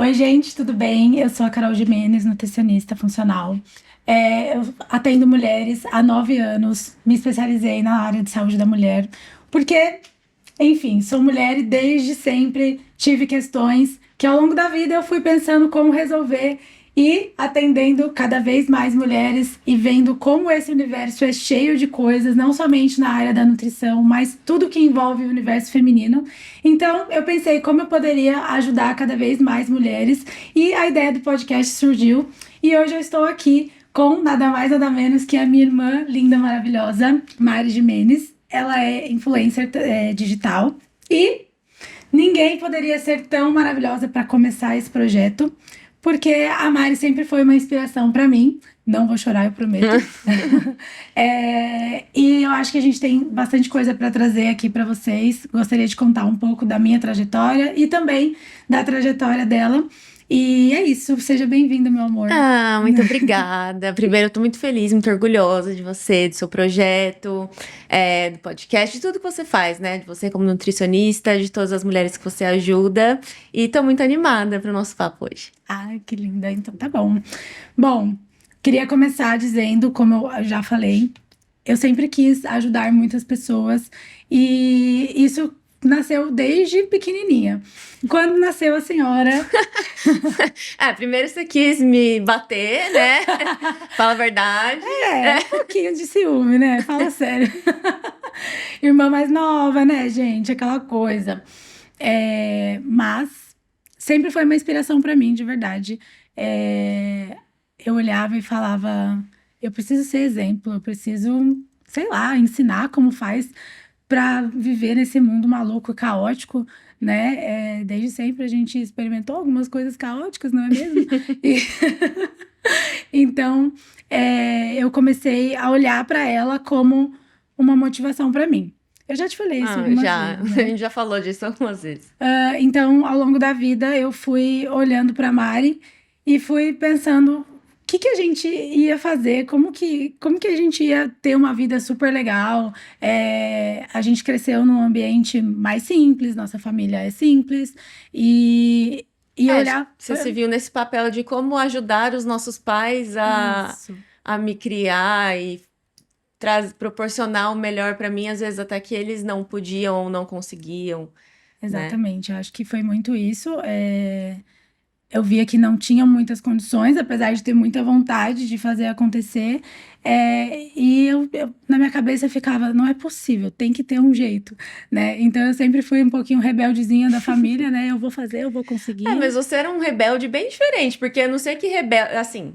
Oi, gente, tudo bem? Eu sou a Carol Gimenez, nutricionista funcional. Eu atendo mulheres há 9 anos, me especializei na área de saúde da mulher, porque, enfim, sou mulher e desde sempre tive questões que ao longo da vida eu fui pensando como resolver e atendendo cada vez mais mulheres e vendo como esse universo é cheio de coisas, não somente na área da nutrição, mas tudo que envolve o universo feminino. Então, eu pensei como eu poderia ajudar cada vez mais mulheres e a ideia do podcast surgiu. E hoje eu estou aqui com nada mais, nada menos que a minha irmã linda, maravilhosa, Mari Gimenez. Ela é influencer digital e ninguém poderia ser tão maravilhosa para começar esse projeto, porque a Mari sempre foi uma inspiração para mim. Não vou chorar, eu prometo. E eu acho que a gente tem bastante coisa para trazer aqui para vocês. Gostaria de contar um pouco da minha trajetória e também da trajetória dela. E é isso. Seja bem-vinda, meu amor. Ah, muito obrigada. Primeiro, eu tô muito feliz, muito orgulhosa de você, do seu projeto, do podcast, de tudo que você faz, né? De você como nutricionista, de todas as mulheres que você ajuda. E tô muito animada para o nosso papo hoje. Ai, que linda. Então tá bom. Bom, queria começar dizendo, como eu já falei, eu sempre quis ajudar muitas pessoas e isso nasceu desde pequenininha. Quando nasceu a senhora, Primeiro você quis me bater, né? Fala a verdade. um pouquinho de ciúme, né? Fala sério. Irmã mais nova, né, gente? Aquela coisa. Mas sempre foi uma inspiração para mim, de verdade. Eu olhava e falava, eu preciso ser exemplo, eu preciso, sei lá, ensinar como faz para viver nesse mundo maluco, caótico, né? Desde sempre a gente experimentou algumas coisas caóticas, não é mesmo? E- Então, eu comecei a olhar para ela como uma motivação para mim. Eu já te falei isso algumas Já, vezes, a né? gente já falou disso algumas vezes. Então, ao longo da vida, eu fui olhando para Mari e fui pensando o que que a gente ia fazer, como que a gente ia ter uma vida super legal. A gente cresceu num ambiente mais simples, nossa família é simples, e olhar. Você se viu nesse papel de como ajudar os nossos pais Isso. a me criar e proporcionar o melhor para mim, às vezes até que eles não podiam ou não conseguiam, né? Exatamente, eu acho que foi muito isso. Eu via que não tinha muitas condições, apesar de ter muita vontade de fazer acontecer. Na minha cabeça ficava, não é possível, tem que ter um jeito, né? Então eu sempre fui um pouquinho rebeldezinha da família, né? Eu vou fazer, eu vou conseguir. Mas você era um rebelde bem diferente, porque eu não sei que rebelde, assim,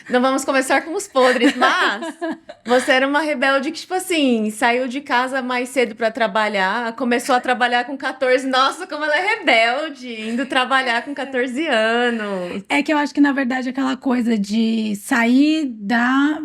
não vamos começar com os podres, mas você era uma rebelde que, tipo assim, saiu de casa mais cedo pra trabalhar, começou a trabalhar com 14. Nossa, como ela é rebelde, indo trabalhar com 14 anos. É que eu acho que, na verdade, aquela coisa de sair da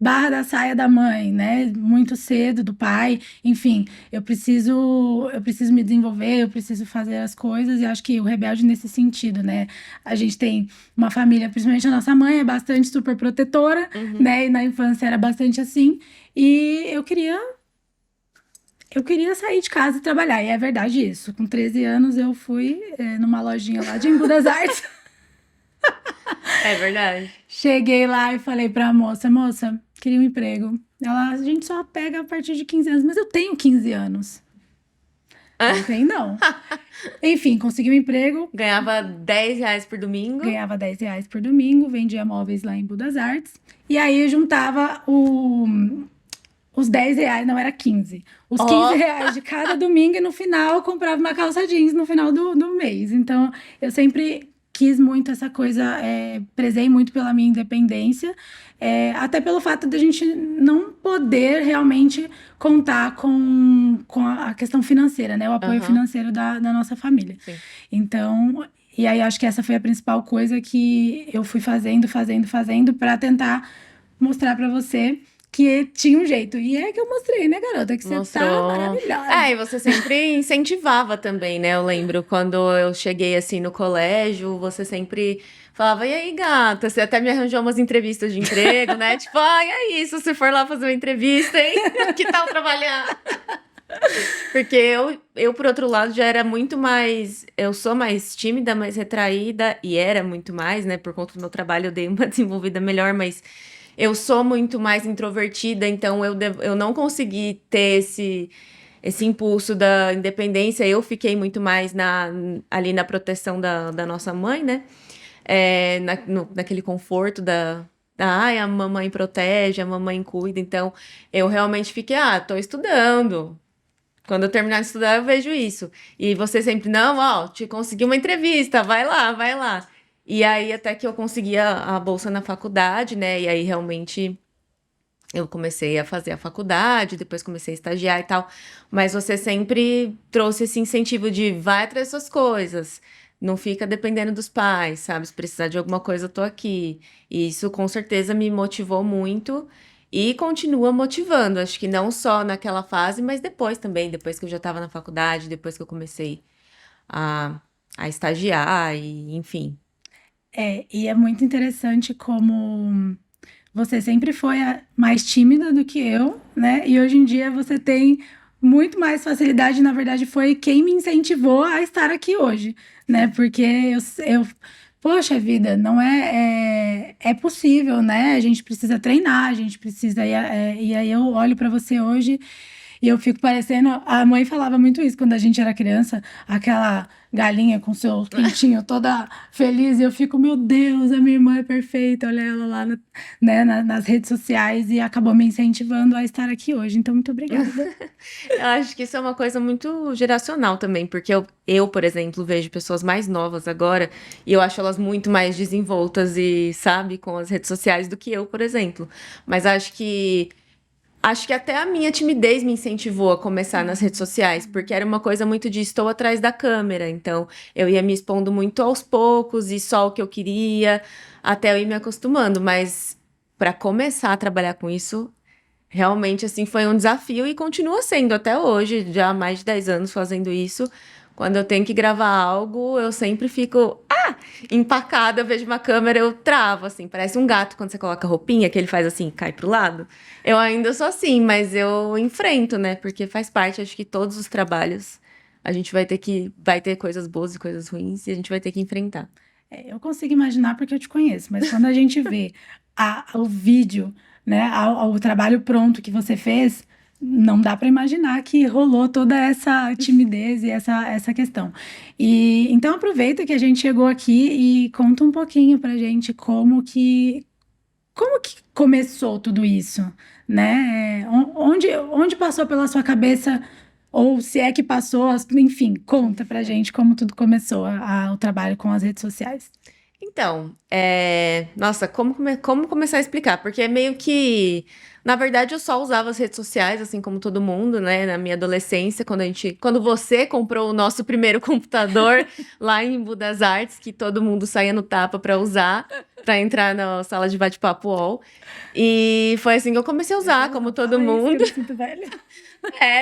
barra da saia da mãe, né? Muito cedo, do pai. Enfim, eu preciso me desenvolver, eu preciso fazer as coisas. E acho que o rebelde nesse sentido, né? A gente tem uma família, principalmente a nossa mãe, é bastante super protetora, né? E na infância era bastante assim. E eu queria sair de casa e trabalhar. E é verdade isso. Com 13 anos eu fui numa lojinha lá de Embu das Artes. É verdade. Cheguei lá e falei pra moça, queria um emprego. A gente só pega a partir de 15 anos, mas eu tenho 15 anos. Não tem, não. Enfim, consegui um emprego, Ganhava R$ 10 por domingo. ganhava R$ 10 por domingo, vendia móveis lá em Budas Artes. E aí eu juntava os R$ 10, não era 15. Os 15 reais de cada domingo e no final eu comprava uma calça jeans no final do mês. Então eu sempre quis muito essa coisa, prezei muito pela minha independência, até pelo fato de a gente não poder realmente contar com a questão financeira, né? O apoio financeiro da nossa família. Sim. Então, e aí acho que essa foi a principal coisa que eu fui fazendo para tentar mostrar para você que tinha um jeito. E é que eu mostrei, né, garota? Que você tá Mostrou. maravilhosa. E você sempre incentivava também, né? Eu lembro quando eu cheguei assim no colégio, você sempre falava, e aí, gata? Você até me arranjou umas entrevistas de emprego, né? Tipo, e aí, se você for lá fazer uma entrevista, hein? Que tal trabalhar? Porque eu, por outro lado, já era muito mais. Eu sou mais tímida, mais retraída, e era muito mais, né? Por conta do meu trabalho, eu dei uma desenvolvida melhor, mas eu sou muito mais introvertida, então eu não consegui ter esse impulso da independência. Eu fiquei muito mais ali na proteção da nossa mãe, né? Naquele conforto ai, a mamãe protege, a mamãe cuida. Então, eu realmente fiquei, tô estudando. Quando eu terminar de estudar, eu vejo isso. E você sempre, não, ó, te consegui uma entrevista, vai lá, vai lá. E aí, até que eu consegui a bolsa na faculdade, né? E aí, realmente, eu comecei a fazer a faculdade, depois comecei a estagiar e tal. Mas você sempre trouxe esse incentivo de vai atrás das suas coisas. Não fica dependendo dos pais, sabe? Se precisar de alguma coisa, eu tô aqui. E isso com certeza me motivou muito e continua motivando. Acho que não só naquela fase, mas depois também, depois que eu já estava na faculdade, depois que eu comecei a, a estagiar, e enfim. E é muito interessante como você sempre foi mais tímida do que eu, né? E hoje em dia você tem muito mais facilidade. Na verdade, foi quem me incentivou a estar aqui hoje, né? Porque poxa vida, não é possível, né? A gente precisa treinar, a gente precisa. E aí eu olho para você hoje. E eu fico parecendo. A mãe falava muito isso quando a gente era criança, aquela galinha com seu pintinho toda feliz. E eu fico, meu Deus, a minha irmã é perfeita, olha ela lá né, nas redes sociais. E acabou me incentivando a estar aqui hoje. Então, muito obrigada. Eu acho que isso é uma coisa muito geracional também, porque eu, por exemplo, vejo pessoas mais novas agora e eu acho elas muito mais desenvoltas e, sabe, com as redes sociais do que eu, por exemplo. Mas acho que até a minha timidez me incentivou a começar nas redes sociais, porque era uma coisa muito de estou atrás da câmera, então eu ia me expondo muito aos poucos e só o que eu queria, até eu ir me acostumando, mas para começar a trabalhar com isso, realmente assim foi um desafio e continua sendo até hoje, já há mais de 10 anos fazendo isso. Quando eu tenho que gravar algo, eu sempre fico empacada, eu vejo uma câmera, eu travo, assim, parece um gato quando você coloca roupinha, que ele faz assim, cai pro lado. Eu ainda sou assim, mas eu enfrento, né? Porque faz parte, acho que todos os trabalhos a gente vai ter coisas boas e coisas ruins e a gente vai ter que enfrentar. Eu consigo imaginar porque eu te conheço, mas quando a gente vê o vídeo, né, o trabalho pronto que você fez, não dá para imaginar que rolou toda essa timidez e essa questão. E então aproveita que a gente chegou aqui e conta um pouquinho pra gente como que começou tudo isso, né? Onde passou pela sua cabeça, ou se é que passou, enfim, conta pra gente como tudo começou, o trabalho com as redes sociais. Então, nossa, como começar a explicar? Porque é meio que, na verdade, eu só usava as redes sociais, assim como todo mundo, né? Na minha adolescência, quando você comprou o nosso primeiro computador lá em Embu das Artes, que todo mundo saía no tapa para usar, para entrar na sala de bate-papo UOL. E foi assim que eu comecei a usar, como todo Fala isso, que eu mundo. me sinto velha.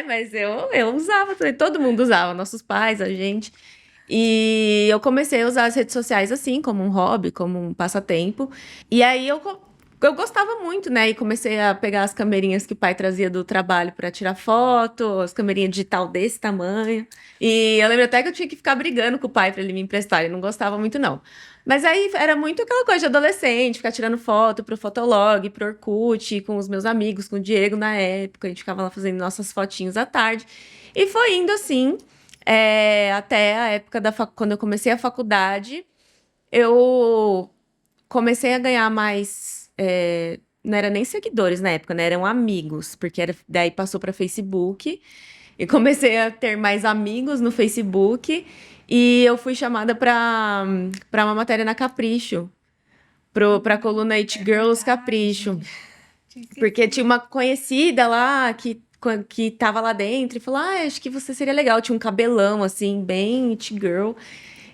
Mas eu usava também, todo mundo usava, nossos pais, a gente. E eu comecei a usar as redes sociais assim, como um hobby, como um passatempo. E aí eu gostava muito, né? E comecei a pegar as camerinhas que o pai trazia do trabalho para tirar foto, as camerinhas digital desse tamanho. E eu lembro até que eu tinha que ficar brigando com o pai para ele me emprestar, ele não gostava muito, não. Mas aí era muito aquela coisa de adolescente, ficar tirando foto pro Fotolog, pro Orkut, com os meus amigos, com o Diego na época. A gente ficava lá fazendo nossas fotinhos à tarde. E foi indo assim, até a época quando eu comecei a faculdade, eu comecei a ganhar mais. Não era nem seguidores na época, né? Eram amigos, porque daí passou para Facebook. E comecei a ter mais amigos no Facebook. E eu fui chamada para uma matéria na Capricho, para a coluna It Girls Capricho. Porque tinha uma conhecida lá que tava lá dentro e falou: acho que você seria legal. Tinha um cabelão, assim, bem It Girl.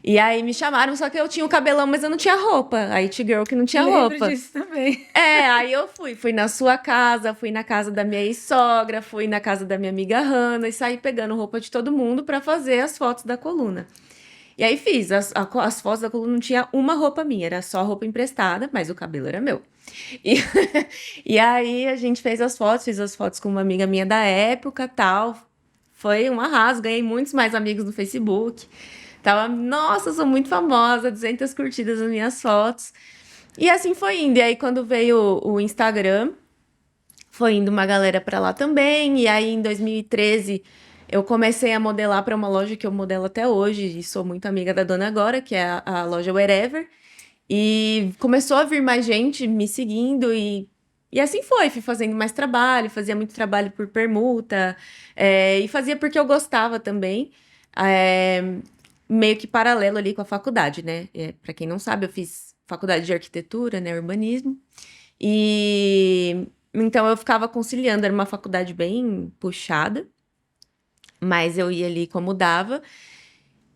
E aí me chamaram, só que eu tinha o cabelão, mas eu não tinha roupa. A It Girl que não tinha Lembro roupa. disso também. Aí eu fui na sua casa, fui na casa da minha ex-sogra, fui na casa da minha amiga Hanna e saí pegando roupa de todo mundo para fazer as fotos da coluna. E aí fiz, as fotos da coluna não tinha uma roupa minha, era só roupa emprestada, mas o cabelo era meu. E, e aí a gente fez as fotos, fiz as fotos com uma amiga minha da época, tal. foi um arraso, ganhei muitos mais amigos no Facebook. Tava, nossa, sou muito famosa, 200 curtidas nas minhas fotos. E assim foi indo. E aí, quando veio o Instagram, foi indo uma galera pra lá também. E aí, em 2013, eu comecei a modelar para uma loja que eu modelo até hoje. E sou muito amiga da dona agora, que é a loja Wherever. E começou a vir mais gente me seguindo e assim foi. Fui fazendo mais trabalho, fazia muito trabalho por permuta. E fazia porque eu gostava também. é, Meio que paralelo ali com a faculdade, né? Para quem não sabe, eu fiz faculdade de arquitetura, né? Urbanismo. E então eu ficava conciliando, era uma faculdade bem puxada, mas eu ia ali como dava.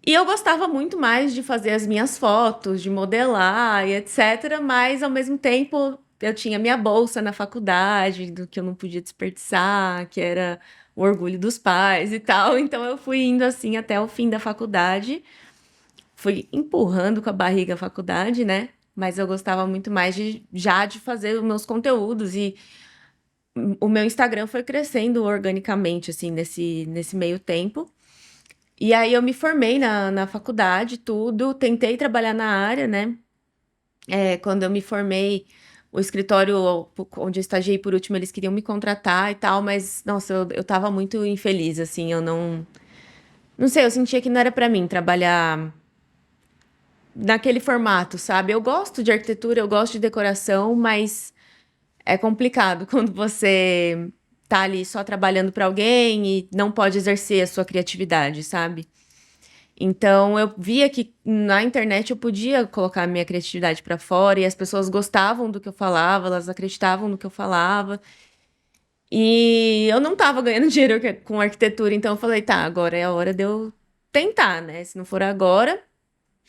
E eu gostava muito mais de fazer as minhas fotos, de modelar e etc. Mas ao mesmo tempo eu tinha minha bolsa na faculdade, do que eu não podia desperdiçar, que era o orgulho dos pais e tal. Então eu fui indo assim até o fim da faculdade. Fui empurrando com a barriga a faculdade, né? Mas eu gostava muito mais de fazer os meus conteúdos e o meu Instagram foi crescendo organicamente, assim, nesse meio tempo. E aí eu me formei na faculdade, tudo, tentei trabalhar na área, né? Quando eu me formei, o escritório onde eu estagiei por último, eles queriam me contratar e tal, mas, nossa, eu tava muito infeliz, assim, eu não... Não sei, eu sentia que não era pra mim trabalhar naquele formato, sabe? Eu gosto de arquitetura, eu gosto de decoração, mas é complicado quando você tá ali só trabalhando para alguém e não pode exercer a sua criatividade, sabe? Então eu via que na internet eu podia colocar a minha criatividade para fora e as pessoas gostavam do que eu falava, elas acreditavam no que eu falava. E eu não tava ganhando dinheiro com arquitetura, então eu falei, tá, agora é a hora de eu tentar, né? Se não for agora,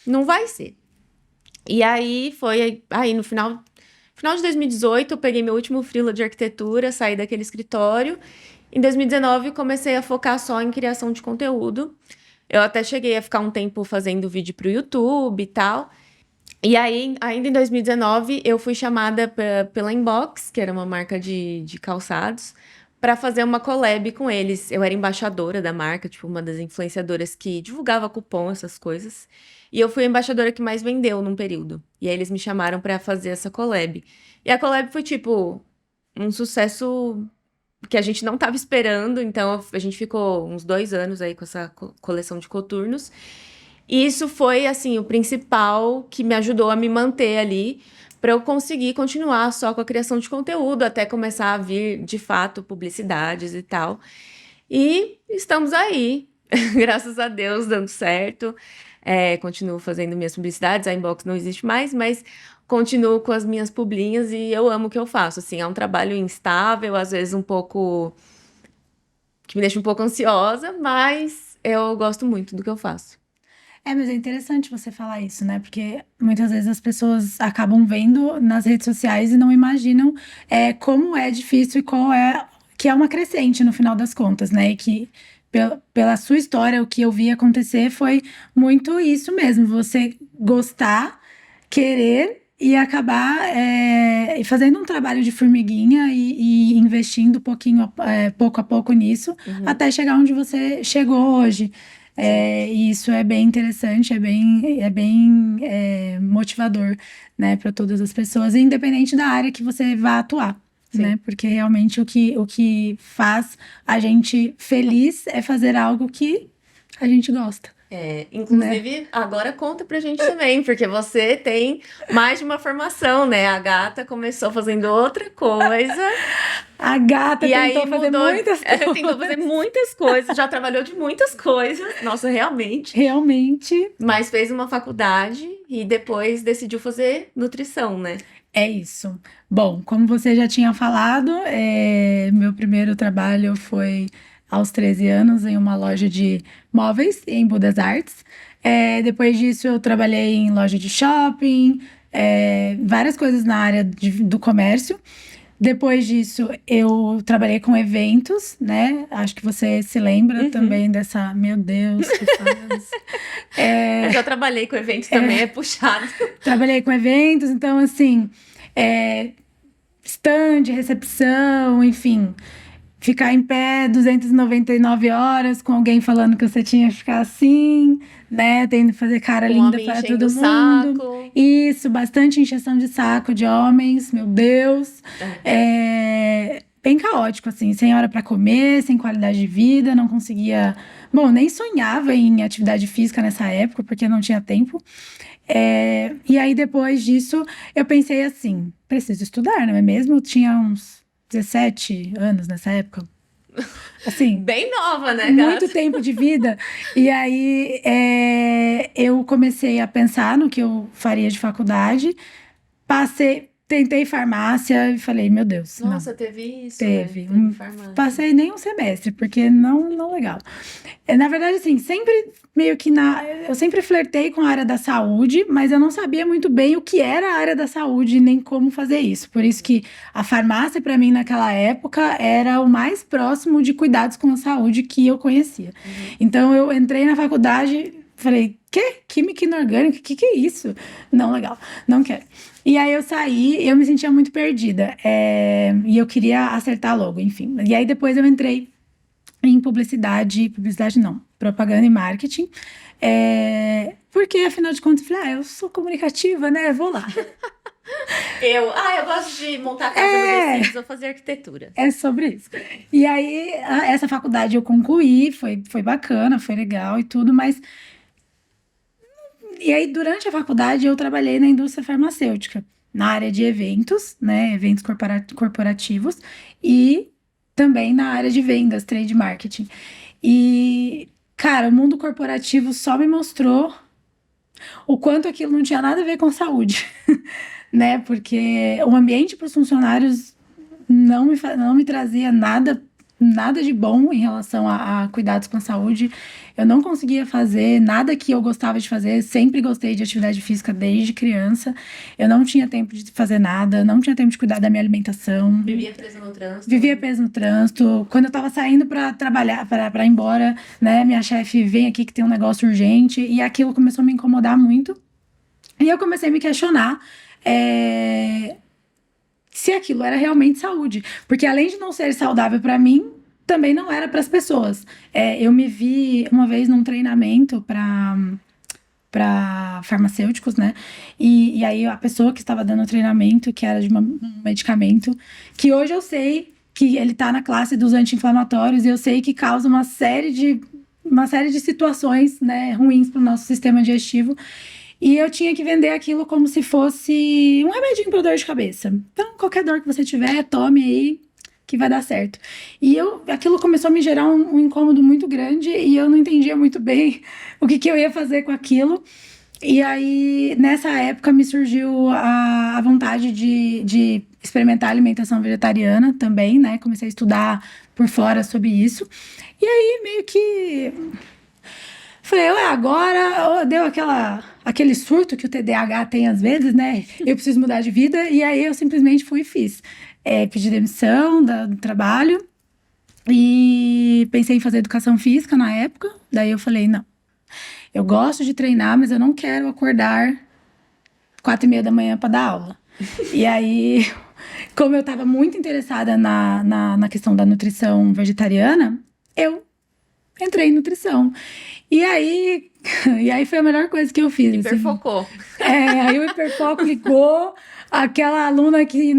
não vai ser. E aí foi aí no final de 2018, eu peguei meu último freela de arquitetura, saí daquele escritório. Em 2019, comecei a focar só em criação de conteúdo. Eu até cheguei a ficar um tempo fazendo vídeo para o YouTube e tal. E aí, ainda em 2019, eu fui chamada pela Inbox, que era uma marca de calçados, para fazer uma collab com eles. Eu era embaixadora da marca, tipo, uma das influenciadoras que divulgava cupom, essas coisas. E eu fui a embaixadora que mais vendeu num período. E aí eles me chamaram para fazer essa collab. E a collab foi, tipo, um sucesso que a gente não estava esperando. Então, a gente ficou uns 2 anos aí com essa coleção de coturnos. E isso foi, assim, o principal que me ajudou a me manter ali para eu conseguir continuar só com a criação de conteúdo, até começar a vir, de fato, publicidades e tal. E estamos aí, graças a Deus, dando certo. Continuo fazendo minhas publicidades, a Inbox não existe mais, mas continuo com as minhas publinhas e eu amo o que eu faço. Assim, é um trabalho instável, às vezes um pouco... que me deixa um pouco ansiosa, mas eu gosto muito do que eu faço. Mas é interessante você falar isso, né? Porque muitas vezes as pessoas acabam vendo nas redes sociais e não imaginam como é difícil e qual é que é uma crescente no final das contas, né? E que pela sua história, o que eu vi acontecer foi muito isso mesmo, você gostar, querer e acabar fazendo um trabalho de formiguinha e investindo pouco a pouco nisso, até chegar onde você chegou hoje. E isso é bem interessante, é bem motivador, né, para todas as pessoas, independente da área que você vá atuar, Sim. né? Porque realmente o que faz a gente feliz é fazer algo que a gente gosta. Inclusive, agora conta pra gente também, porque você tem mais de uma formação, né? A gata começou fazendo outra coisa. A gata E aí tentou fazer muitas coisas. tentou fazer muitas coisas, já trabalhou de muitas coisas. Nossa, realmente. Realmente. Mas fez uma faculdade e depois decidiu fazer nutrição, né? É isso. Bom, como você já tinha falado, meu primeiro trabalho foi aos 13 anos em uma loja de móveis em Budas Artes. Depois disso, eu trabalhei em loja de shopping, várias coisas na área do comércio. Depois disso, eu trabalhei com eventos, né? Acho que você se lembra também dessa... Meu Deus, que fase. Eu já trabalhei com eventos também, é puxado. Trabalhei com eventos, então, assim... stand, recepção, enfim... ficar em pé 299 horas com alguém falando que você tinha que ficar assim, né? Tendo que fazer cara Com linda homem para enchendo todo o mundo. saco. Isso, bastante encheção de saco de homens, meu Deus. Bem caótico, assim, sem hora para comer, sem qualidade de vida, não conseguia. Bom, nem sonhava em atividade física nessa época, porque não tinha tempo. E aí, depois disso, eu pensei assim: preciso estudar, não é mesmo? Eu tinha uns 17 anos nessa época. Assim, Bem nova, né, muito gata? tempo de vida. E aí, eu comecei a pensar no que eu faria de faculdade. Tentei farmácia e falei: meu Deus, não. Nossa, teve isso, né? Teve. Teve farmácia. Passei nem um semestre, porque não legal. Na verdade, assim, sempre meio que eu sempre flertei com a área da saúde, mas eu não sabia muito bem o que era a área da saúde, nem como fazer isso. Por isso que a farmácia, para mim, naquela época, era o mais próximo de cuidados com a saúde que eu conhecia. Então, eu entrei na faculdade, falei: quê? Química inorgânica? O que é isso? Não, legal, não quero. E aí eu saí, eu me sentia muito perdida. E eu queria acertar logo, enfim. E aí depois eu entrei em publicidade não, propaganda e marketing. Porque, afinal de contas, eu falei: eu sou comunicativa, né? Vou lá. Eu gosto de montar casa no The Sims, vou fazer arquitetura. É sobre isso. E aí, essa faculdade eu concluí, foi bacana, foi legal e tudo, mas. E aí, durante a faculdade, eu trabalhei na indústria farmacêutica, na área de eventos, né? Eventos corporativos, e também na área de vendas, trade marketing. E, cara, o mundo corporativo só me mostrou o quanto aquilo não tinha nada a ver com saúde, né? Porque o ambiente para os funcionários não me trazia nada de bom em relação a cuidados com a saúde. Eu não conseguia fazer nada que eu gostava de fazer. Sempre gostei de atividade física desde criança. Eu não tinha tempo de fazer nada, não tinha tempo de cuidar da minha alimentação. Vivia presa no trânsito. Vivia presa no trânsito. Quando eu tava saindo para trabalhar, para ir embora, né, minha chefe vem aqui que tem um negócio urgente, e aquilo começou a me incomodar muito. E eu comecei a me questionar se aquilo era realmente saúde. Porque além de não ser saudável para mim, também não era para as pessoas. Eu me vi uma vez num treinamento para farmacêuticos, né? E aí a pessoa que estava dando o treinamento, que era de um medicamento, que hoje eu sei que ele tá na classe dos anti-inflamatórios, e eu sei que causa uma série de situações, né, ruins para o nosso sistema digestivo. E eu tinha que vender aquilo como se fosse um remedinho para dor de cabeça. Então, qualquer dor que você tiver, tome aí, que vai dar certo. E aquilo começou a me gerar um incômodo muito grande, e eu não entendia muito bem o que eu ia fazer com aquilo. E aí, nessa época, me surgiu a vontade de experimentar alimentação vegetariana também, né? Comecei a estudar por fora sobre isso. E aí, meio que falei: agora deu aquele surto que o TDAH tem às vezes, né? Eu preciso mudar de vida. E aí eu simplesmente fui e fiz. Pedi demissão do trabalho e pensei em fazer educação física na época. Daí eu falei: não, eu gosto de treinar, mas eu não quero acordar 4h30 da manhã para dar aula. E aí, como eu estava muito interessada na questão da nutrição vegetariana, eu entrei em nutrição. E aí foi a melhor coisa que eu fiz. Hiperfocou. Assim. Aí o hiperfoco ligou. Aquela aluna que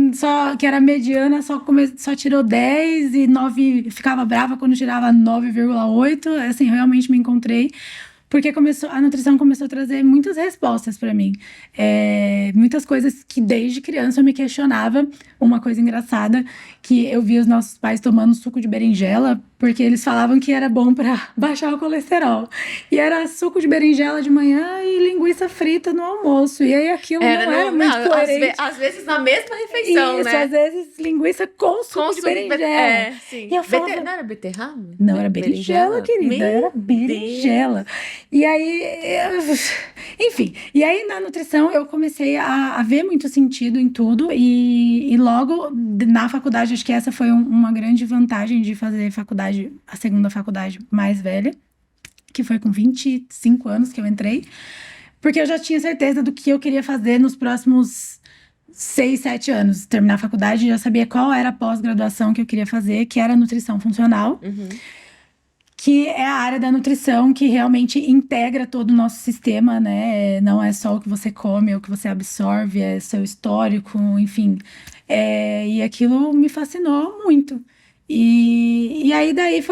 era mediana só tirou 10 e 9, ficava brava quando tirava 9,8. Assim, realmente me encontrei. Porque a nutrição começou a trazer muitas respostas para mim. Muitas coisas que desde criança eu me questionava. Uma coisa engraçada, que eu vi os nossos pais tomando suco de berinjela, porque eles falavam que era bom para baixar o colesterol. E era suco de berinjela de manhã e linguiça frita no almoço. E aí aquilo não era muito coerente. Às vezes na mesma refeição, isso, né? Às vezes linguiça com suco de berinjela. Sim. E eu falava, não era beterraba? Não, era berinjela, querida. Era berinjela. E aí, enfim. E aí, na nutrição, eu comecei a ver muito sentido em tudo. E logo, na faculdade, acho que essa foi uma grande vantagem de fazer a segunda faculdade mais velha, que foi com 25 anos que eu entrei. Porque eu já tinha certeza do que eu queria fazer nos próximos 6, 7 anos, terminar a faculdade, já sabia qual era a pós-graduação que eu queria fazer, que era nutrição funcional, que é a área da nutrição que realmente integra todo o nosso sistema, né? Não é só o que você come, é o que você absorve, é seu histórico, enfim. E aquilo me fascinou muito. E aí daí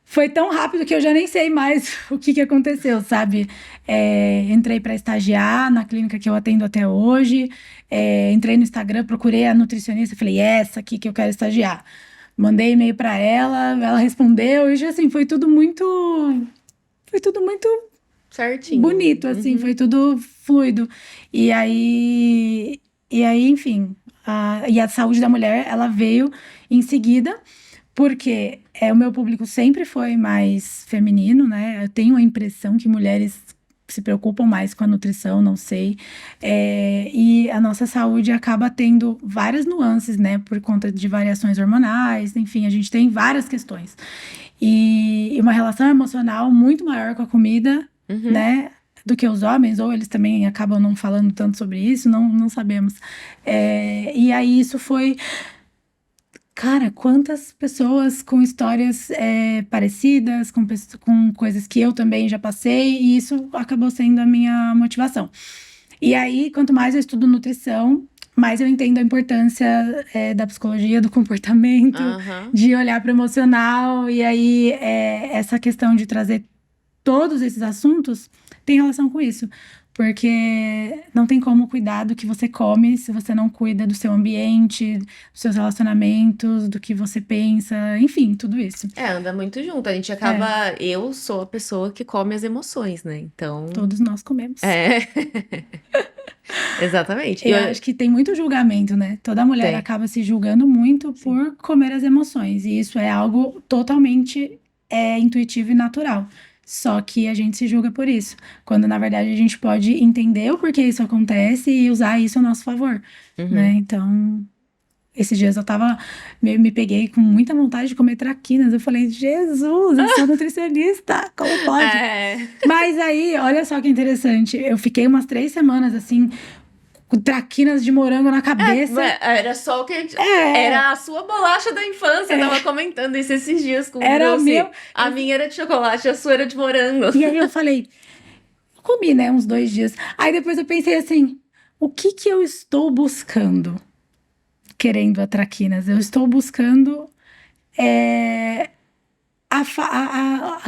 foi tão rápido que eu já nem sei mais o que aconteceu, sabe? Entrei para estagiar na clínica que eu atendo até hoje. Entrei no Instagram, procurei a nutricionista, falei, essa aqui que eu quero estagiar. Mandei e-mail para ela respondeu, e assim, foi tudo muito Certinho. bonito, assim, foi tudo fluido. E aí, enfim, e a saúde da mulher, ela veio em seguida, porque o meu público sempre foi mais feminino, né? Eu tenho a impressão que mulheres se preocupam mais com a nutrição, não sei. E a nossa saúde acaba tendo várias nuances, né? Por conta de variações hormonais, enfim, a gente tem várias questões. E uma relação emocional muito maior com a comida, né? Do que os homens, ou eles também acabam não falando tanto sobre isso, não sabemos. E aí isso foi... Cara, quantas pessoas com histórias parecidas, com coisas que eu também já passei, e isso acabou sendo a minha motivação. E aí, quanto mais eu estudo nutrição, mais eu entendo a importância da psicologia, do comportamento, de olhar para o emocional, e aí essa questão de trazer todos esses assuntos tem relação com isso. Porque não tem como cuidar do que você come se você não cuida do seu ambiente, dos seus relacionamentos, do que você pensa, enfim, tudo isso. Anda muito junto. A gente acaba. Eu sou a pessoa que come as emoções, né? Então. Todos nós comemos. Exatamente. Eu acho que tem muito julgamento, né? Toda mulher acaba se julgando muito por comer as emoções. E isso é algo totalmente intuitivo e natural. Só que a gente se julga por isso. Quando, na verdade, a gente pode entender o porquê isso acontece e usar isso a nosso favor, né? Então, esses dias eu tava... Me peguei com muita vontade de comer traquinas. Eu falei, Jesus, eu sou nutricionista, como pode? Mas aí, olha só que interessante. Eu fiquei umas 3 semanas, assim... com traquinas de morango na cabeça. Era só o que... Era a sua bolacha da infância. Eu tava comentando isso esses dias com o doce. A minha era de chocolate, a sua era de morango. E aí eu falei... Eu comi, né, uns 2 dias. Aí depois eu pensei assim... O que eu estou buscando? Querendo a traquinas. Eu estou buscando...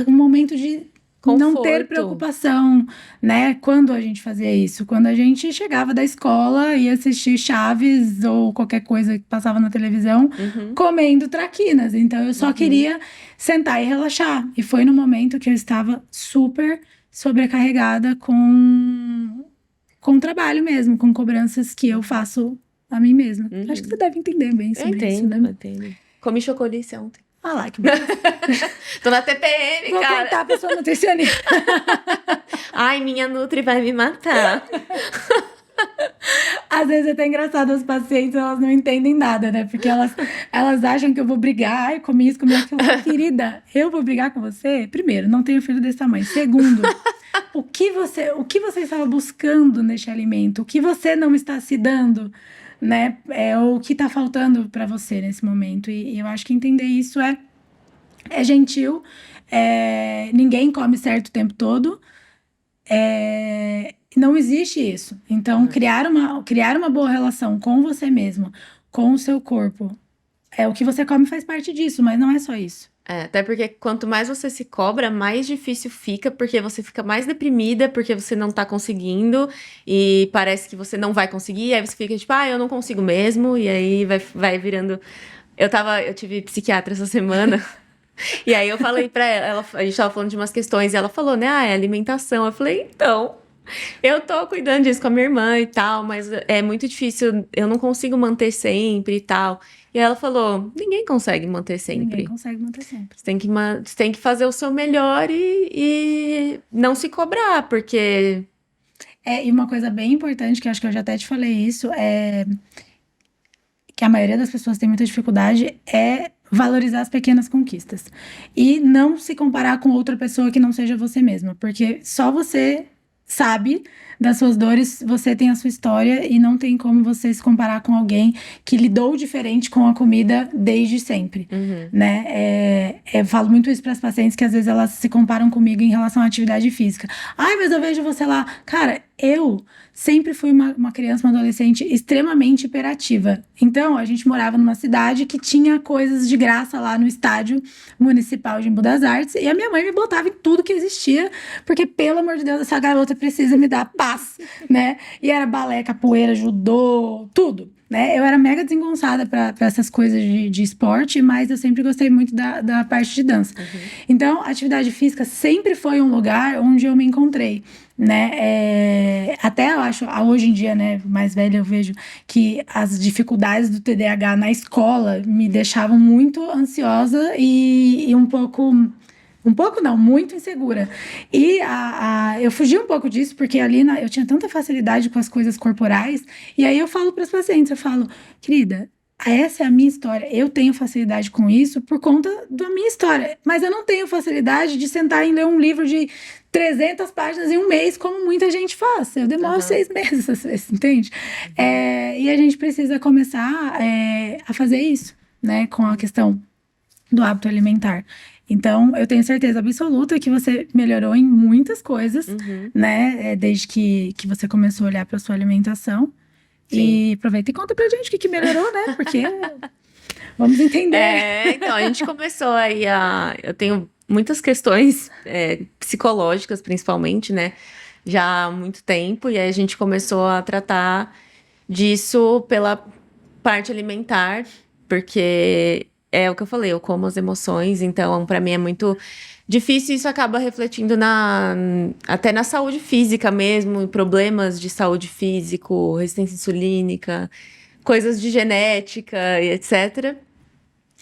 um momento de... Conforto. Não ter preocupação, né? Quando a gente fazia isso? Quando a gente chegava da escola e ia assistir Chaves ou qualquer coisa que passava na televisão, comendo traquinas. Então, eu só queria sentar e relaxar. E foi no momento que eu estava super sobrecarregada com o trabalho mesmo, com cobranças que eu faço a mim mesma. Acho que você deve entender bem sobre isso, né? Entendo. Comi chocolate ontem. Ah lá, que beleza. Tô na TPM, Vou cara. Vou contar pra sua nutricionista. Ai, minha Nutri vai me matar. Às vezes é até engraçado, as pacientes, elas não entendem nada, né? Porque elas acham que eu vou brigar. Ai, comi isso, comi aquilo. Querida, eu vou brigar com você? Primeiro, não tenho filho desse tamanho. Segundo, o que você estava buscando neste alimento? O que você não está se dando? Né? O que tá faltando para você nesse momento. E eu acho que entender isso é gentil. Ninguém come certo o tempo todo. Não existe isso. Então, criar uma boa relação com você mesmo, com o seu corpo. O que você come faz parte disso, mas não é só isso. Até porque quanto mais você se cobra, mais difícil fica, porque você fica mais deprimida, porque você não tá conseguindo, e parece que você não vai conseguir, aí você fica tipo, eu não consigo mesmo, e aí vai virando... Eu tive psiquiatra essa semana, e aí eu falei pra ela, a gente tava falando de umas questões, e ela falou, né, é alimentação. Eu falei, então... Eu tô cuidando disso com a minha irmã e tal, mas é muito difícil, eu não consigo manter sempre e tal. E ela falou, ninguém consegue manter sempre. Ninguém consegue manter sempre. Você tem que fazer o seu melhor e não se cobrar, porque... E uma coisa bem importante, que acho que eu já até te falei isso, é que a maioria das pessoas tem muita dificuldade, é valorizar as pequenas conquistas. E não se comparar com outra pessoa que não seja você mesma, porque só você sabe das suas dores, você tem a sua história e não tem como você se comparar com alguém que lidou diferente com a comida desde sempre, né? Eu falo muito isso para as pacientes que às vezes elas se comparam comigo em relação à atividade física. Ai, mas eu vejo você lá. Cara, eu sempre fui uma criança, uma adolescente extremamente hiperativa. Então, a gente morava numa cidade que tinha coisas de graça lá no estádio municipal de Embu das Artes, e a minha mãe me botava em tudo que existia, porque, pelo amor de Deus, essa garota precisa me dar paz, né? E era balé, capoeira, judô, tudo, né? Eu era mega desengonçada para essas coisas de esporte, mas eu sempre gostei muito da parte de dança. Então, a atividade física sempre foi um lugar onde eu me encontrei, né? Até eu acho, hoje em dia, né, mais velha, eu vejo que as dificuldades do TDAH na escola me deixavam muito ansiosa e um pouco não, muito insegura. E eu fugi um pouco disso, porque ali eu tinha tanta facilidade com as coisas corporais, e aí eu falo para as pacientes, eu falo, querida, essa é a minha história. Eu tenho facilidade com isso por conta da minha história. Mas eu não tenho facilidade de sentar e ler um livro de 300 páginas em um mês, como muita gente faz. Eu demoro 6 meses, às vezes, entende? E a gente precisa começar a fazer isso, né? Com a questão do hábito alimentar. Então, eu tenho certeza absoluta que você melhorou em muitas coisas, né? Desde que você começou a olhar para sua alimentação. Sim. E aproveita e conta pra gente o que melhorou, né? Porque vamos entender. Então, a gente começou aí eu tenho muitas questões psicológicas, principalmente, né? Já há muito tempo. E aí a gente começou a tratar disso pela parte alimentar. Porque é o que eu falei, eu como as emoções. Então, pra mim é muito difícil, isso acaba refletindo até na saúde física mesmo, em problemas de saúde físico, resistência insulínica, coisas de genética e etc.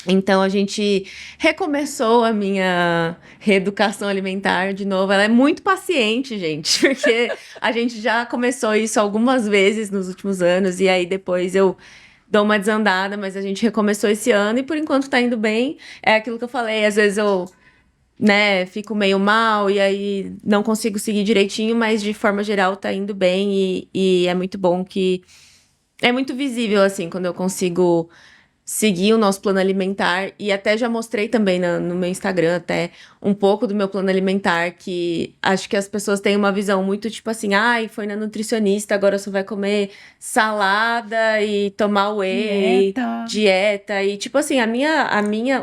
Então, a gente recomeçou a minha reeducação alimentar de novo. Ela é muito paciente, gente, porque a gente já começou isso algumas vezes nos últimos anos, e aí depois eu dou uma desandada, mas a gente recomeçou esse ano e por enquanto tá indo bem. É aquilo que eu falei, às vezes eu fico meio mal e aí não consigo seguir direitinho, mas de forma geral tá indo bem e é muito bom que é muito visível, assim, quando eu consigo seguir o nosso plano alimentar, e até já mostrei também no meu Instagram até um pouco do meu plano alimentar, que acho que as pessoas têm uma visão muito tipo assim, ai, foi na nutricionista, agora só vai comer salada e tomar whey, dieta, e tipo assim,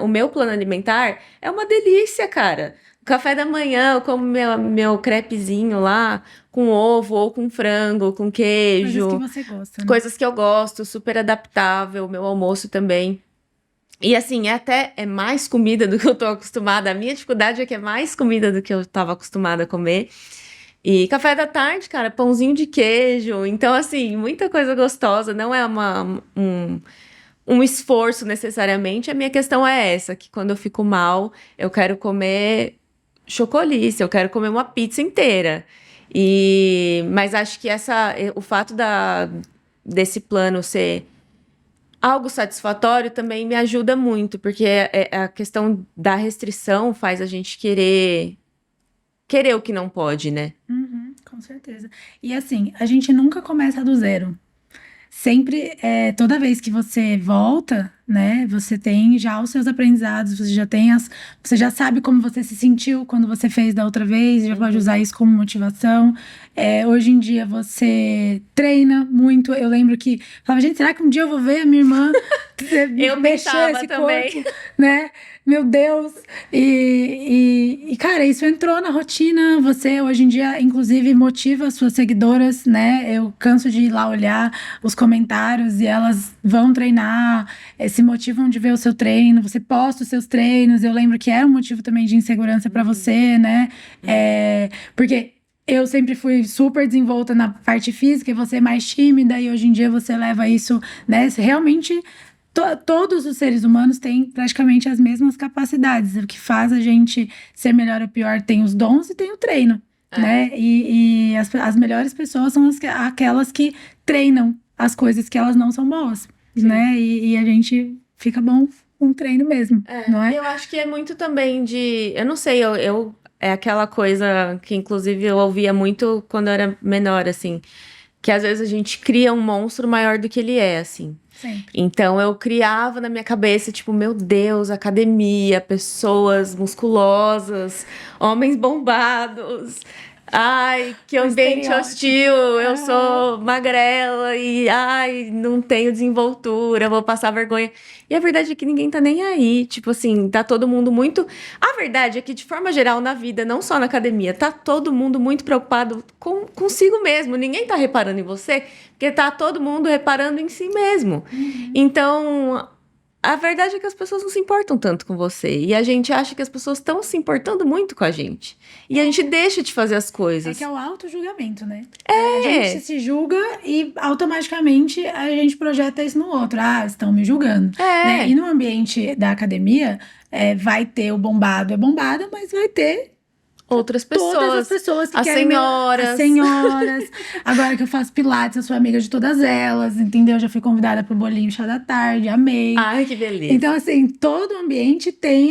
o meu plano alimentar é uma delícia, cara. Café da manhã, eu como meu crepezinho lá, com ovo ou com frango, com queijo. Coisas que você gosta, né? Coisas que eu gosto, super adaptável, meu almoço também. E assim, é mais comida do que eu tô acostumada. A minha dificuldade é que é mais comida do que eu tava acostumada a comer. E café da tarde, cara, pãozinho de queijo. Então, assim, muita coisa gostosa. Não é um esforço necessariamente. A minha questão é essa, que quando eu fico mal, eu quero comer chocolice, eu quero comer uma pizza inteira. Mas acho que o fato desse plano ser algo satisfatório também me ajuda muito, porque a questão da restrição faz a gente querer o que não pode, né? Com certeza. E assim, a gente nunca começa do zero. Sempre, toda vez que você volta, né, você tem já os seus aprendizados, você já sabe como você se sentiu quando você fez da outra vez, já pode usar isso como motivação. Hoje em dia você treina muito. Eu lembro que falava, gente, será que um dia eu vou ver a minha irmã eu mexer esse também. Corpo, né? Meu Deus! E, cara, isso entrou na rotina. Você, hoje em dia, inclusive, motiva as suas seguidoras, né? Eu canso de ir lá olhar os comentários e elas vão treinar, se motivam de ver o seu treino. Você posta os seus treinos. Eu lembro que era um motivo também de insegurança para você, né? Porque eu sempre fui super desenvolta na parte física e você é mais tímida. E hoje em dia você leva isso, né? Realmente... Todos os seres humanos têm praticamente as mesmas capacidades. O que faz a gente ser melhor ou pior tem os dons e tem o treino, né? E as melhores pessoas são aquelas que treinam as coisas que elas não são boas, né? E a gente fica bom com treino mesmo, não é? Eu acho que é muito também eu não sei, eu é aquela coisa que, inclusive, eu ouvia muito quando eu era menor, assim. Que às vezes a gente cria um monstro maior do que ele é, assim. Sempre. Então eu criava na minha cabeça, tipo, meu Deus, academia, pessoas musculosas, homens bombados. Ai, que O ambiente estereótipo. hostil, eu sou magrela e ai, não tenho desenvoltura, vou passar vergonha. E a verdade é que ninguém tá nem aí, tipo assim, tá todo mundo muito. A verdade é que de forma geral na vida, não só na academia, tá todo mundo muito preocupado consigo mesmo. Ninguém tá reparando em você, porque tá todo mundo reparando em si mesmo. Então, a verdade é que as pessoas não se importam tanto com você. E a gente acha que as pessoas estão se importando muito com a gente. E a gente deixa de fazer as É coisas. que é o auto-julgamento, né? A gente se julga e automaticamente a gente projeta isso no outro. Ah, estão me julgando. Né? E no ambiente da academia, vai ter o bombado, é bombada, mas vai ter Outras todas as pessoas. pessoas que As querem senhoras. as senhoras. Agora que eu faço pilates, eu sou amiga de todas elas, entendeu? Já fui convidada pro bolinho chá da tarde, amei. Ai, que beleza. Então, assim, todo ambiente tem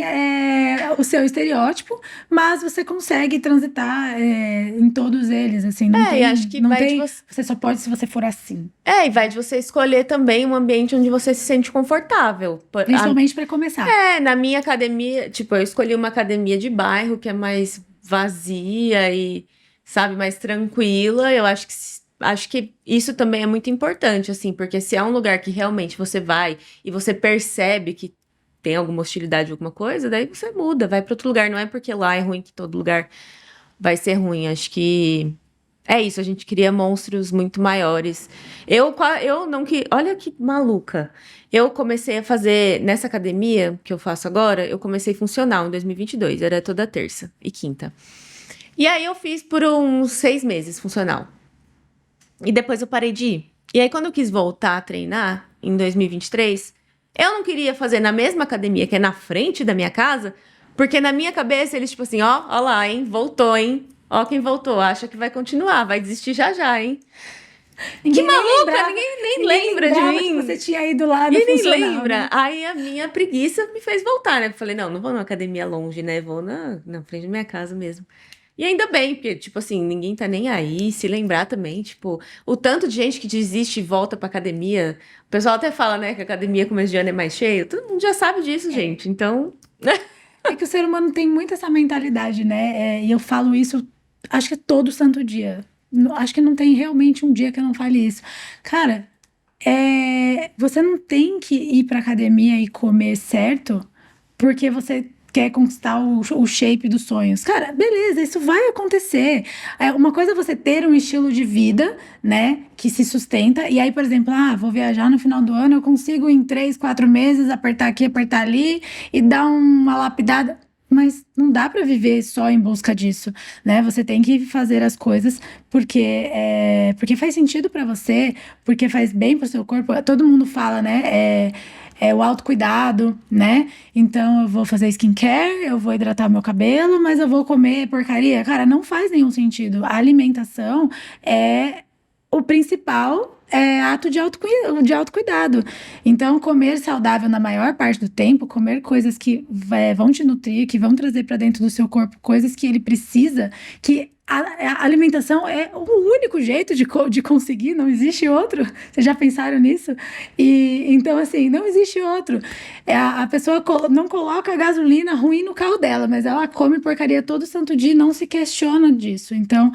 o seu estereótipo, mas você consegue transitar em todos eles, assim, não tem, e acho que não vai de tem, você. você só pode se você for assim. E vai de você escolher também um ambiente onde você se sente confortável. Principalmente pra começar. Na minha academia, tipo, eu escolhi uma academia de bairro que é mais vazia e, sabe, mais tranquila. Eu acho que isso também é muito importante, assim, porque se é um lugar que realmente você vai e você percebe que tem alguma hostilidade, alguma coisa, daí você muda, vai para outro lugar. Não é porque lá é ruim que todo lugar vai ser ruim. Acho que é isso, a gente cria monstros muito maiores. Eu não que. Olha que maluca. Eu comecei a fazer, nessa academia que eu faço agora, eu comecei funcional em 2022, era toda terça e quinta. E aí eu fiz por uns 6 meses funcional. E depois eu parei de ir. E aí quando eu quis voltar a treinar, em 2023, eu não queria fazer na mesma academia, que é na frente da minha casa, porque na minha cabeça eles, tipo assim, ó lá, hein, voltou, hein. Ó quem voltou, acha que vai continuar, vai desistir já já, hein. Ninguém Que maluca, lembrava, ninguém lembra de lembrava que mim. você tinha ido lá no E nem funcional, lembra. né? Aí a minha preguiça me fez voltar, né? Eu falei, não vou numa academia longe, né? Vou na frente da minha casa mesmo. E ainda bem, porque, tipo assim, ninguém tá nem aí. Se lembrar também, tipo, o tanto de gente que desiste e volta pra academia. O pessoal até fala, né, que a academia começo de ano é mais cheia. Todo mundo já sabe disso, gente. Então, É que o ser humano tem muito essa mentalidade, né? E eu falo isso, acho que todo santo dia. Acho que não tem realmente um dia que eu não fale isso. Cara, você não tem que ir pra academia e comer certo porque você quer conquistar o shape dos sonhos. Cara, beleza, isso vai acontecer. Uma coisa é você ter um estilo de vida, né, que se sustenta. E aí, por exemplo, vou viajar no final do ano, eu consigo em 3, 4 meses apertar aqui, apertar ali e dar uma lapidada. Mas não dá para viver só em busca disso, né? Você tem que fazer as coisas porque faz sentido para você, porque faz bem pro seu corpo. Todo mundo fala, né? É o autocuidado, né? Então eu vou fazer skincare, eu vou hidratar meu cabelo, mas eu vou comer porcaria. Cara, não faz nenhum sentido. A alimentação é o principal ato de autocuidado. Então, comer saudável na maior parte do tempo, comer coisas que vão te nutrir, que vão trazer para dentro do seu corpo coisas que ele precisa, que a alimentação é o único jeito de conseguir, não existe outro. Vocês já pensaram nisso? E então, assim, não existe outro. A pessoa não coloca gasolina ruim no carro dela, mas ela come porcaria todo santo dia e não se questiona disso. Então,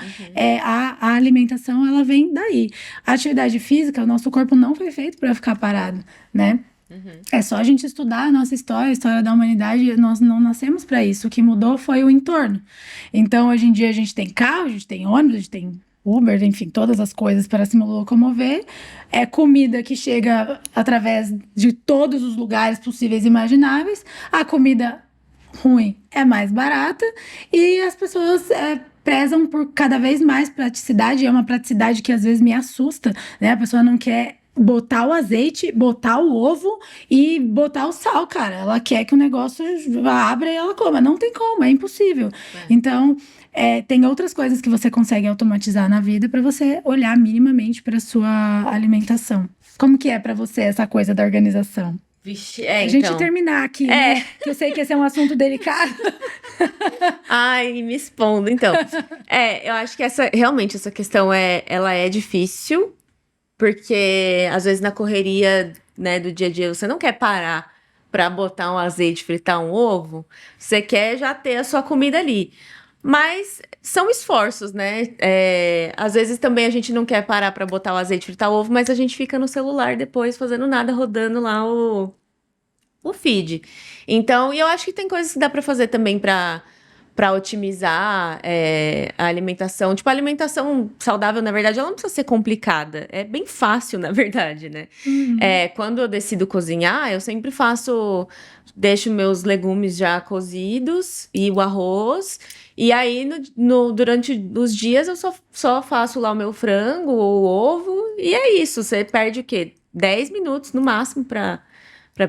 a alimentação, ela vem daí. A atividade física, o nosso corpo não foi feito para ficar parado, né? É só a gente estudar a nossa história, a história da humanidade, nós não nascemos para isso. O que mudou foi o entorno. Então, hoje em dia, a gente tem carro, a gente tem ônibus, a gente tem Uber, enfim, todas as coisas para se locomover. É comida que chega através de todos os lugares possíveis e imagináveis. A comida ruim é mais barata e as pessoas prezam por cada vez mais praticidade. É uma praticidade que às vezes me assusta, né? A pessoa não quer botar o azeite, botar o ovo e botar o sal, cara. Ela quer que o negócio abra e ela coma. Não tem como, é impossível. Então, tem outras coisas que você consegue automatizar na vida para você olhar minimamente para sua alimentação. Como que é para você essa coisa da organização? Vixe, A gente terminar aqui, né? Que eu sei que esse é um assunto delicado. Ai, me expondo, então. Eu acho que realmente essa questão ela é difícil, porque às vezes na correria, né, do dia a dia, você não quer parar pra botar um azeite, fritar um ovo, você quer já ter a sua comida ali. Mas são esforços, né? Às vezes também a gente não quer parar pra botar o azeite, fritar o ovo, mas a gente fica no celular depois fazendo nada, rodando lá o feed. Então, e eu acho que tem coisas que dá pra fazer também para otimizar a alimentação. Tipo, a alimentação saudável, na verdade, ela não precisa ser complicada. É bem fácil, na verdade, né? Quando eu decido cozinhar, eu sempre deixo meus legumes já cozidos e o arroz. E aí, durante os dias, eu só faço lá o meu frango ou o ovo. E é isso. Você perde o quê? 10 minutos no máximo para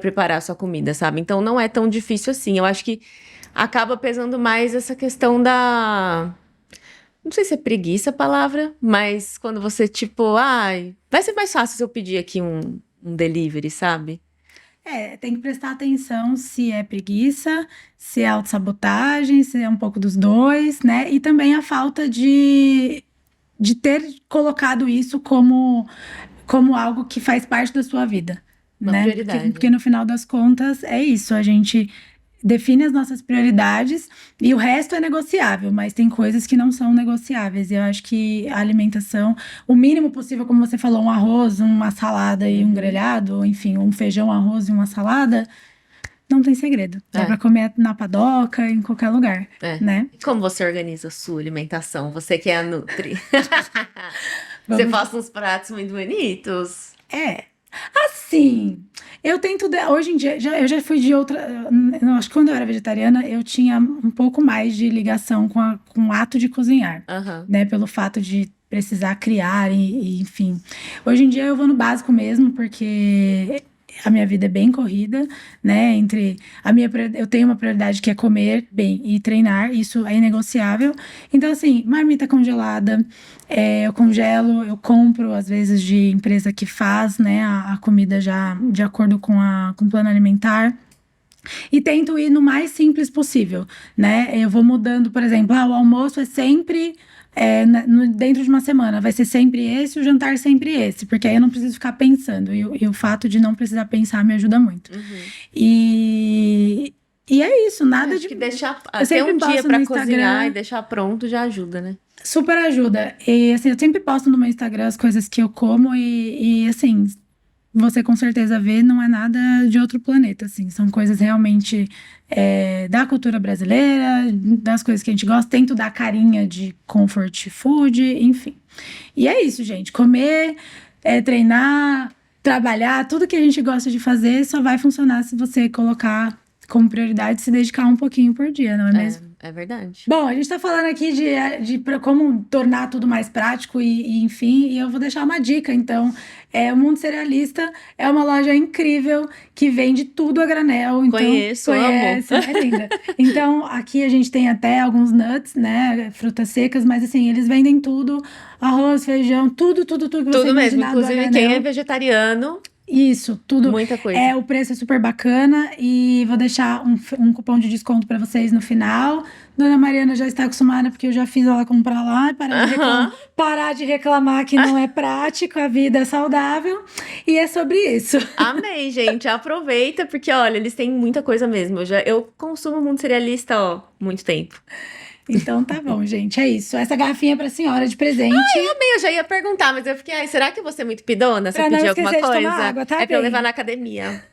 preparar a sua comida, sabe? Então, não é tão difícil assim. Eu acho que acaba pesando mais essa questão da... Não sei se é preguiça a palavra, mas quando você, tipo, ai, vai ser mais fácil se eu pedir aqui um delivery, sabe? Tem que prestar atenção se é preguiça, se é autossabotagem, se é um pouco dos dois, né? E também a falta de ter colocado isso como algo que faz parte da sua vida, Uma né? prioridade. Porque no final das contas é isso, a gente define as nossas prioridades e o resto é negociável, mas tem coisas que não são negociáveis. E eu acho que a alimentação, o mínimo possível, como você falou, um arroz, uma salada e um grelhado, enfim, um feijão, arroz e uma salada, não tem segredo. Dá pra comer na padoca, em qualquer lugar, né? E como você organiza a sua alimentação? Você que é a Nutri. Você Vamos- faz uns pratos muito bonitos. Assim, eu tento. Hoje em dia, eu já fui de outra. Eu acho que quando eu era vegetariana, eu tinha um pouco mais de ligação com o ato de cozinhar, Aham. né? Pelo fato de precisar criar, enfim. Hoje em dia eu vou no básico mesmo, porque a minha vida é bem corrida, né? Eu tenho uma prioridade que é comer bem e treinar, isso é inegociável. Então, assim, marmita congelada, eu congelo, eu compro, às vezes, de empresa que faz, né, a comida já de acordo com o plano alimentar. E tento ir no mais simples possível, né? Eu vou mudando, por exemplo, o almoço é sempre dentro de uma semana, vai ser sempre esse, o jantar sempre esse, porque aí eu não preciso ficar pensando. E o fato de não precisar pensar me ajuda muito. E é isso, nada Acho de. que deixar Eu ter sempre um dia posto no pra cozinhar Instagram. e deixar pronto já ajuda, né? Super ajuda. E assim, eu sempre posto no meu Instagram as coisas que eu como e assim, você com certeza vê, não é nada de outro planeta, assim. São coisas realmente da cultura brasileira, das coisas que a gente gosta. Tento dar carinha de comfort food, enfim. E é isso, gente. Comer, treinar, trabalhar, tudo que a gente gosta de fazer só vai funcionar se você colocar como prioridade se dedicar um pouquinho por dia, não é mesmo? É verdade. Bom, a gente tá falando aqui de como tornar tudo mais prático enfim, e eu vou deixar uma dica, então. O Mundo Cerealista é uma loja incrível que vende tudo a granel. Então, Conheço, conhece, é linda. Então, aqui a gente tem até alguns nuts, né, frutas secas, mas assim, eles vendem tudo, arroz, feijão, tudo que você Tudo mesmo. imaginar do a Inclusive, granel. quem é vegetariano, Isso, tudo. muita coisa. O preço é super bacana e vou deixar um cupom de desconto para vocês no final. Dona Mariana já está acostumada porque eu já fiz ela comprar lá e parar de reclamar que não é prático, a vida é saudável. E é sobre isso. Amei, gente. Aproveita, porque olha, eles têm muita coisa mesmo. Eu consumo Mundo Cerealista, muito tempo. Então tá bom, gente, é isso. Essa garrafinha é pra senhora de presente. Eu já ia perguntar, mas eu fiquei, será que eu vou ser muito pidona se Pra eu não pedir alguma esquecer de coisa? tomar água, tá É pra eu bem. levar na academia.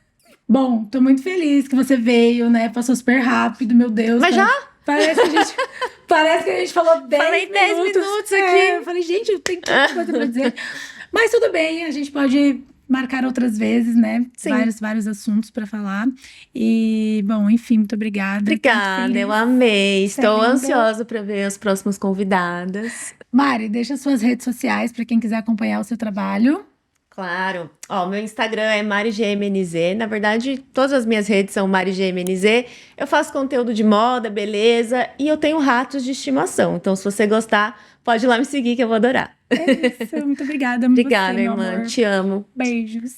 Bom, tô muito feliz que você veio, né? Passou super rápido, meu Deus. Mas já? Parece que a gente falou 10 Falei 10 minutos aqui. Eu falei, gente, eu tenho tanta coisa pra dizer. Mas tudo bem, a gente pode marcar outras vezes, né? Sim. Vários assuntos pra falar. E, bom, enfim, muito obrigada. Obrigada, eu amei. Você é Estou linda. ansiosa para ver as próximas convidadas. Mari, deixa suas redes sociais pra quem quiser acompanhar o seu trabalho. Claro. Meu Instagram é MariGMNZ. Na verdade, todas as minhas redes são MariGMNZ. Eu faço conteúdo de moda, beleza, e eu tenho ratos de estimação. Então, se você gostar, pode ir lá me seguir que eu vou adorar. É isso, muito obrigada. Obrigada, você, meu irmã. amor. Te amo. Beijos.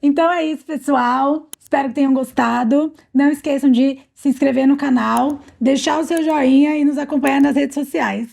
Então é isso, pessoal. Espero que tenham gostado. Não esqueçam de se inscrever no canal, deixar o seu joinha e nos acompanhar nas redes sociais.